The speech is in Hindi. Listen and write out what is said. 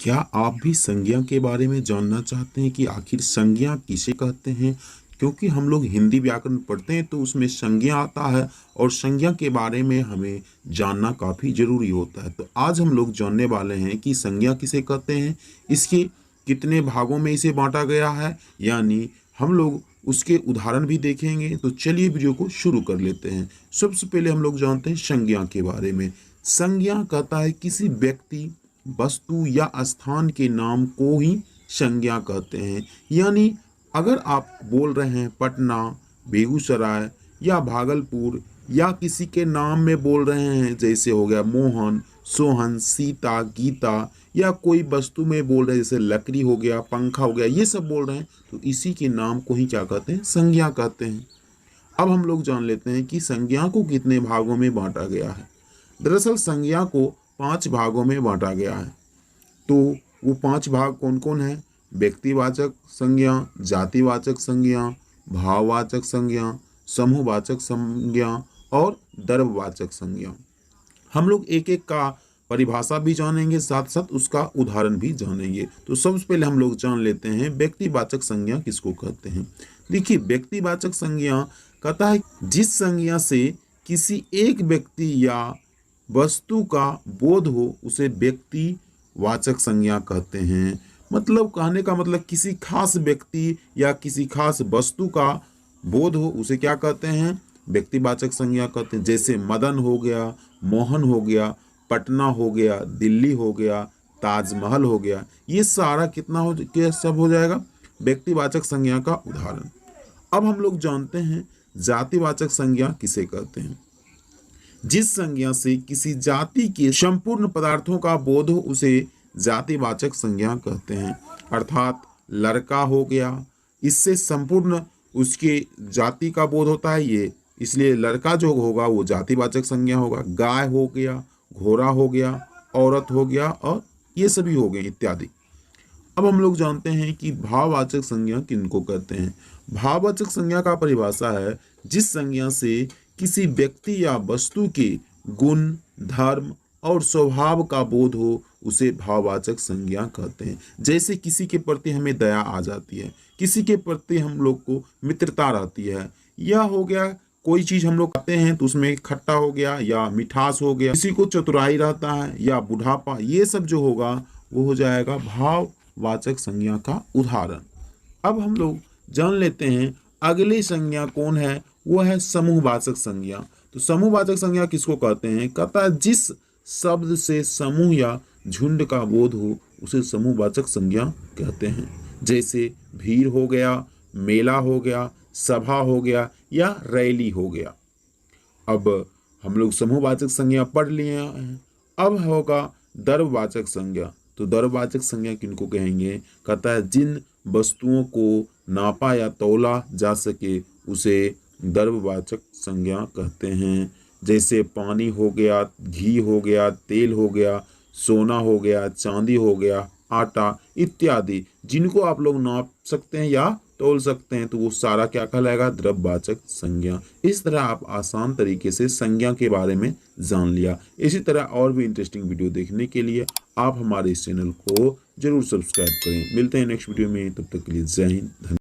क्या आप भी संज्ञा के बारे में जानना चाहते हैं कि आखिर संज्ञा किसे कहते हैं? क्योंकि हम लोग हिंदी व्याकरण पढ़ते हैं तो उसमें संज्ञा आता है और संज्ञा के बारे में हमें जानना काफ़ी ज़रूरी होता है। तो आज हम लोग जानने वाले हैं कि संज्ञा किसे कहते हैं, इसके कितने भागों में इसे बांटा गया है, यानी हम लोग उसके उदाहरण भी देखेंगे। तो चलिए वीडियो को शुरू कर लेते हैं। सबसे पहले हम लोग जानते हैं संज्ञा के बारे में। संज्ञा कहता है किसी व्यक्ति, वस्तु या स्थान के नाम को ही संज्ञा कहते हैं। यानी अगर आप बोल रहे हैं पटना, बेगूसराय या भागलपुर, या किसी के नाम में बोल रहे हैं, जैसे हो गया मोहन, सोहन, सीता, गीता, या कोई वस्तु में बोल रहे हैं जैसे लकड़ी हो गया, पंखा हो गया, ये सब बोल रहे हैं, तो इसी के नाम को ही क्या कहते हैं? संज्ञा कहते हैं। अब हम लोग जान लेते हैं कि संज्ञा को कितने भागों में बांटा गया है। दरअसल संज्ञा को 5 भागों में बांटा गया है। तो वो 5 भाग कौन कौन है? व्यक्तिवाचक संज्ञा, जातिवाचक संज्ञा, भाववाचक संज्ञा, समूहवाचक संज्ञा और द्रव्यवाचक संज्ञा। हम लोग एक एक का परिभाषा भी जानेंगे, साथ साथ उसका उदाहरण भी जानेंगे। तो सबसे पहले हम लोग जान लेते हैं व्यक्तिवाचक संज्ञा किसको कहते हैं। देखिए, व्यक्तिवाचक संज्ञा कहता है जिस संज्ञा से किसी एक व्यक्ति या वस्तु का बोध हो उसे व्यक्तिवाचक संज्ञा कहते हैं। मतलब कहने का मतलब किसी खास व्यक्ति या किसी खास वस्तु का बोध हो उसे क्या कहते हैं? व्यक्तिवाचक संज्ञा कहते हैं। जैसे मदन हो गया, मोहन हो गया, पटना हो गया, दिल्ली हो गया, ताजमहल हो गया, ये सारा कितना हो क्या सब हो जाएगा? व्यक्तिवाचक संज्ञा का उदाहरण। अब हम लोग जानते हैं जातिवाचक संज्ञा किसे कहते हैं। जिस संज्ञा से किसी जाति के संपूर्ण पदार्थों का बोध हो उसे जातिवाचक संज्ञा कहते हैं। अर्थात लड़का हो गया, इससे संपूर्ण उसके जाति का बोध होता है, ये इसलिए लड़का जो होगा वो जातिवाचक संज्ञा होगा। गाय हो गया, घोड़ा हो गया, औरत हो गया, और ये सभी हो गए इत्यादि। अब हम लोग जानते हैं कि भाववाचक संज्ञा किनको कहते हैं। भाववाचक संज्ञा का परिभाषा है जिस संज्ञा से किसी व्यक्ति या वस्तु के गुण, धर्म और स्वभाव का बोध हो उसे भाववाचक संज्ञा कहते हैं। जैसे किसी के प्रति हमें दया आ जाती है, किसी के प्रति हम लोग को मित्रता रहती है, या हो गया कोई चीज हम लोग खाते हैं तो उसमें खट्टा हो गया या मिठास हो गया, किसी को चतुराई रहता है या बुढ़ापा, ये सब जो होगा वो हो जाएगा भाववाचक संज्ञा का उदाहरण। अब हम लोग जान लेते हैं अगली संज्ञा कौन है, वो है समूहवाचक संज्ञा। तो समूहवाचक संज्ञा किसको कहते हैं? कहता है जिस शब्द से समूह या झुंड का बोध हो उसे समूहवाचक संज्ञा कहते हैं। जैसे भीड़ हो गया, मेला हो गया, सभा हो गया या रैली हो गया। अब हम लोग समूहवाचक संज्ञा पढ़ लिए हैं। अब होगा द्रव्यवाचक संज्ञा। तो द्रव्यवाचक संज्ञा किनको कहेंगे? कहता है जिन वस्तुओं को नापा या तौला जा सके उसे द्रव्यवाचक संज्ञा कहते हैं। जैसे पानी हो गया, घी हो गया, तेल हो गया, सोना हो गया, चांदी हो गया, आटा इत्यादि, जिनको आप लोग नाप सकते हैं या तौल सकते हैं, तो वो सारा क्या कहलाएगा? द्रव्यवाचक संज्ञा। इस तरह आप आसान तरीके से संज्ञा के बारे में जान लिया। इसी तरह और भी इंटरेस्टिंग वीडियो देखने के लिए आप हमारे इस चैनल को जरूर सब्सक्राइब करें। मिलते हैं नेक्स्ट वीडियो में, तब तक के लिए जय हिंद।